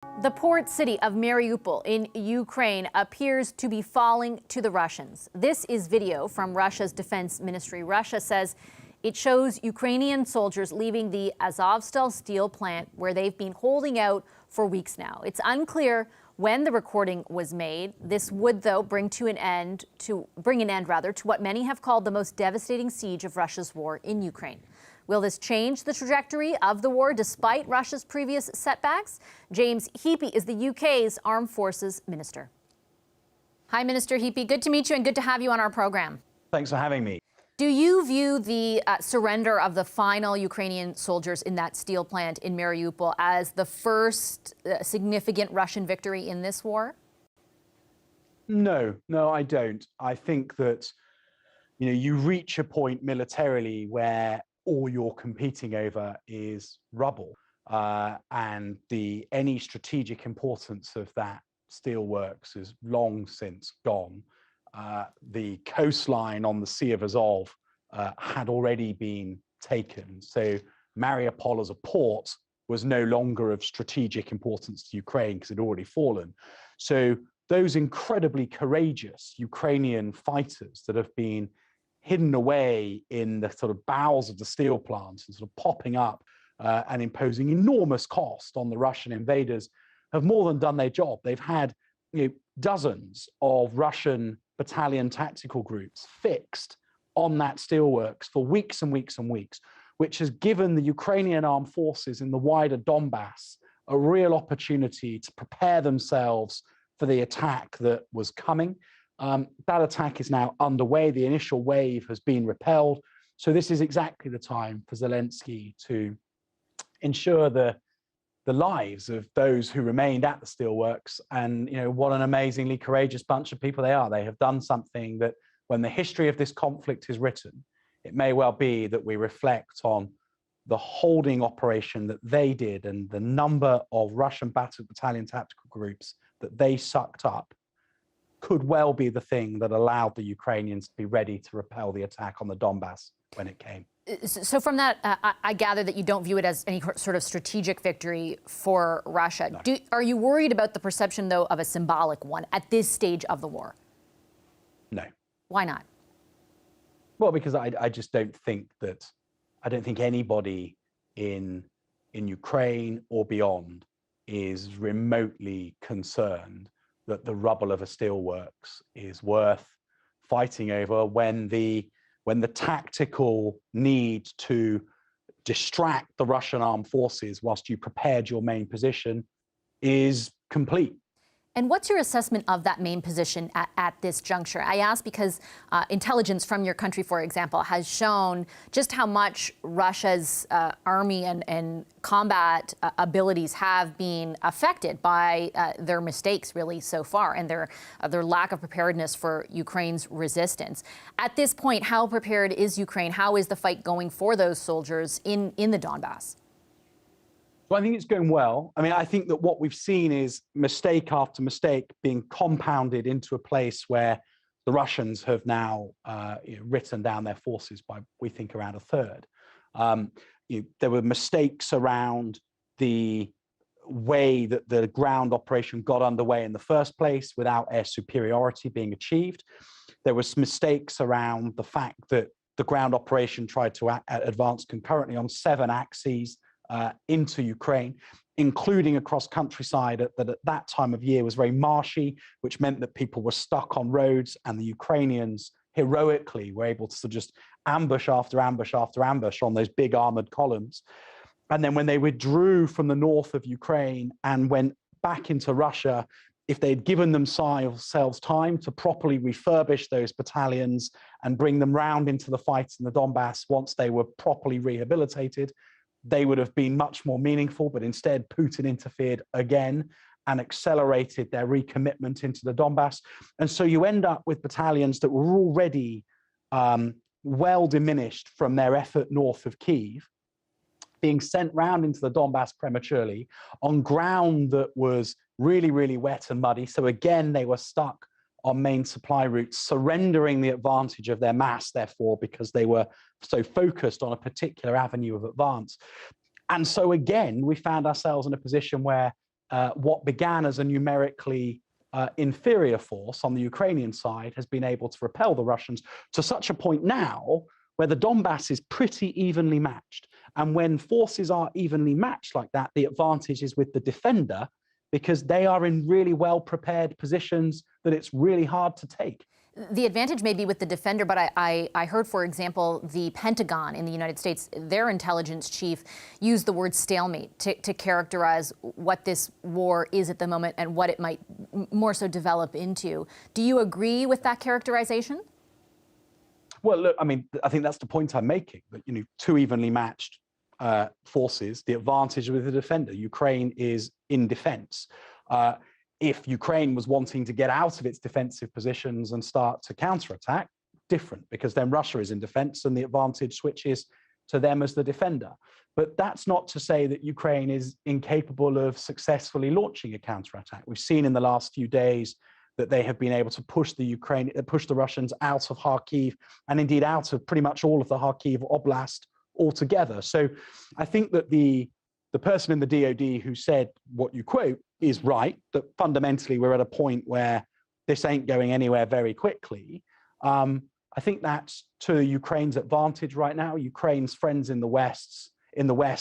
The port city of Mariupol in Ukraine appears to be falling to the Russians. This is video from Russia's defense ministry. Russia says it shows Ukrainian soldiers leaving the Azovstal steel plant where they've been holding out for weeks now. It's unclear when the recording was made. This would, though, bring an end to what many have called the most devastating siege of Russia's war in Ukraine. Will this change the trajectory of the war despite Russia's previous setbacks? James Heappey is the UK's Armed Forces Minister. Hi, Minister Heappey. Good to meet you and good to have you on our program. Thanks for having me. Do you view the surrender of the final Ukrainian soldiers in that steel plant in Mariupol as the first significant Russian victory in this war? No, I don't. I think that, you reach a point militarily where all you're competing over is rubble, and any strategic importance of that steelworks is long since gone. The coastline on the Sea of Azov had already been taken, so Mariupol as a port was no longer of strategic importance to Ukraine because it had already fallen. So those incredibly courageous Ukrainian fighters that have been hidden away in the sort of bowels of the steel plants and sort of popping up and imposing enormous cost on the Russian invaders have more than done their job. They've had dozens of Russian battalion tactical groups fixed on that steelworks for weeks and weeks and weeks, which has given the Ukrainian armed forces in the wider Donbass a real opportunity to prepare themselves for the attack that was coming. That attack is now underway. The initial wave has been repelled. So this is exactly the time for Zelensky to ensure the lives of those who remained at the steelworks. And what an amazingly courageous bunch of people they are. They have done something that, when the history of this conflict is written, it may well be that we reflect on the holding operation that they did and the number of Russian battered battalion tactical groups that they sucked up could well be the thing that allowed the Ukrainians to be ready to repel the attack on the Donbass when it came. So from that, I gather that you don't view it as any sort of strategic victory for Russia. No. Are you worried about the perception, though, of a symbolic one at this stage of the war? No. Why not? Well, because I just don't think anybody in Ukraine or beyond is remotely concerned that the rubble of a steelworks is worth fighting over when the tactical need to distract the Russian armed forces whilst you prepared your main position is complete. And what's your assessment of that main position at this juncture? I ask because intelligence from your country, for example, has shown just how much Russia's army and combat abilities have been affected by their mistakes, really, so far, and their lack of preparedness for Ukraine's resistance. At this point, how prepared is Ukraine? How is the fight going for those soldiers in the Donbass? So I think it's going well. I mean, I think that what we've seen is mistake after mistake being compounded into a place where the Russians have now written down their forces by, we think, around a third. There were mistakes around the way that the ground operation got underway in the first place without air superiority being achieved. There was mistakes around the fact that the ground operation tried to advance concurrently on 7 axes into Ukraine, including across countryside that at that time of year was very marshy, which meant that people were stuck on roads, and the Ukrainians heroically were able to just ambush after ambush after ambush on those big armored columns. And then when they withdrew from the north of Ukraine and went back into Russia, if they'd given themselves time to properly refurbish those battalions and bring them round into the fight in the Donbass once they were properly rehabilitated, they would have been much more meaningful. But instead, Putin interfered again and accelerated their recommitment into the Donbass. And so you end up with battalions that were already well diminished from their effort north of Kyiv, being sent round into the Donbass prematurely on ground that was really, really wet and muddy. So again, they were stuck on main supply routes, surrendering the advantage of their mass, therefore, because they were so focused on a particular avenue of advance. And so again, we found ourselves in a position where what began as a numerically inferior force on the Ukrainian side has been able to repel the Russians to such a point now where the Donbass is pretty evenly matched. And when forces are evenly matched like that, the advantage is with the defender because they are in really well-prepared positions that it's really hard to take. The advantage may be with the defender, but I heard, for example, the Pentagon in the United States, their intelligence chief used the word stalemate to characterize what this war is at the moment and what it might more so develop into. Do you agree with that characterization? Well, look, I mean, I think that's the point I'm making, that, you know, two evenly matched forces, the advantage with the defender. Ukraine is in defense. If Ukraine was wanting to get out of its defensive positions and start to counterattack, different, because then Russia is in defense and the advantage switches to them as the defender. But that's not to say that Ukraine is incapable of successfully launching a counterattack. We've seen in the last few days that they have been able to push the Russians out of Kharkiv and indeed out of pretty much all of the Kharkiv Oblast altogether. So I think that the person in the DoD who said what you quote is right, that fundamentally we're at a point where this ain't going anywhere very quickly. I think that's to Ukraine's advantage right now. Ukraine's friends in the West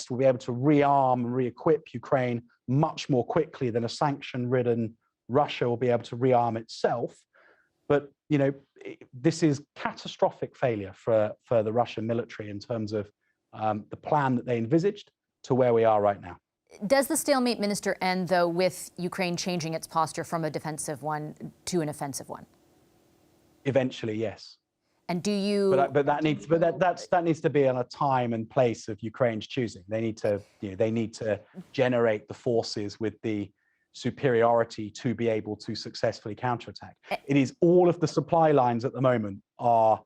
will be able to rearm and re-equip Ukraine much more quickly than a sanction-ridden Russia will be able to rearm itself. But, you know, this is catastrophic failure for the Russian military in terms of the plan that they envisaged to where we are right now. Does the stalemate, Minister, end, though, with Ukraine changing its posture from a defensive one to an offensive one? Eventually, yes. And do you? But that needs to be on a time and place of Ukraine's choosing. They need to generate the forces with the superiority to be able to successfully counterattack. It is all of the supply lines at the moment are,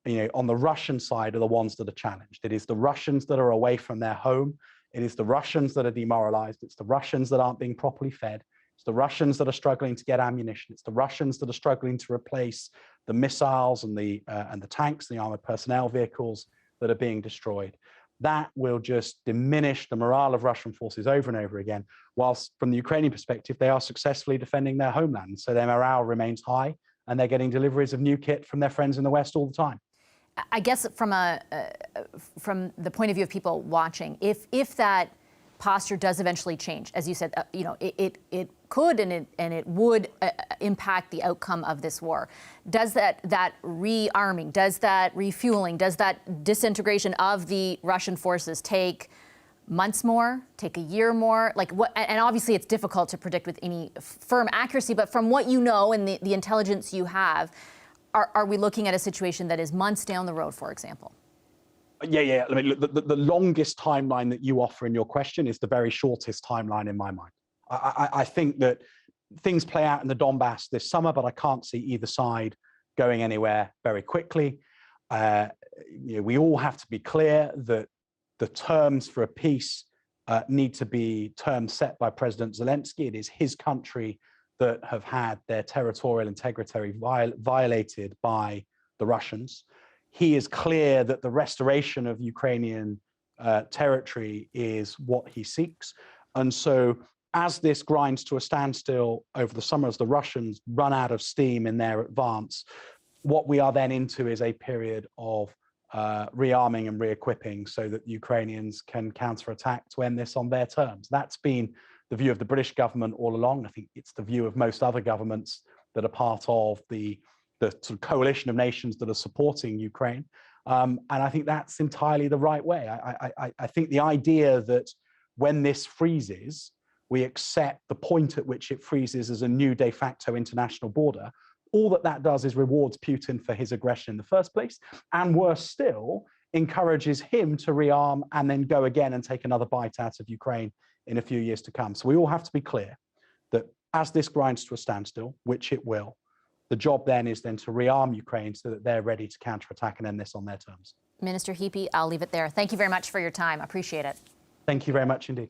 you know, on the Russian side are the ones that are challenged. It is the Russians that are away from their home. It is the Russians that are demoralized. It's the Russians that aren't being properly fed. It's the Russians that are struggling to get ammunition. It's the Russians that are struggling to replace the missiles and the tanks, the armored personnel vehicles that are being destroyed. That will just diminish the morale of Russian forces over and over again, whilst from the Ukrainian perspective, they are successfully defending their homeland. So their morale remains high and they're getting deliveries of new kit from their friends in the West all the time. I guess from the point of view of people watching, if that posture does eventually change, as you said, you know, it could and it would impact the outcome of this war. Does that rearming, does that refueling, does that disintegration of the Russian forces take months more, take a year more? Like what? And obviously, it's difficult to predict with any firm accuracy. But from what you know and the intelligence you have, are we looking at a situation that is months down the road, for example? Yeah. I mean, the longest timeline that you offer in your question is the very shortest timeline in my mind. I think that things play out in the Donbass this summer, but I can't see either side going anywhere very quickly. You know, we all have to be clear that the terms for a peace need to be terms set by President Zelensky. It is his country that have had their territorial integrity violated by the Russians. He is clear that the restoration of Ukrainian territory is what he seeks. And so as this grinds to a standstill over the summer, as the Russians run out of steam in their advance, what we are then into is a period of rearming and re-equipping so that the Ukrainians can counterattack to end this on their terms. That's been the view of the British government all along. I think it's the view of most other governments that are part of the sort of coalition of nations that are supporting Ukraine. And I think that's entirely the right way. I think the idea that when this freezes, we accept the point at which it freezes as a new de facto international border, all that does is rewards Putin for his aggression in the first place, and worse still, encourages him to rearm and then go again and take another bite out of Ukraine in a few years to come. So we all have to be clear that as this grinds to a standstill, which it will, the job then is to rearm Ukraine so that they're ready to counterattack and end this on their terms. Minister Heappey, I'll leave it there. Thank you very much for your time. I appreciate it. Thank you very much indeed.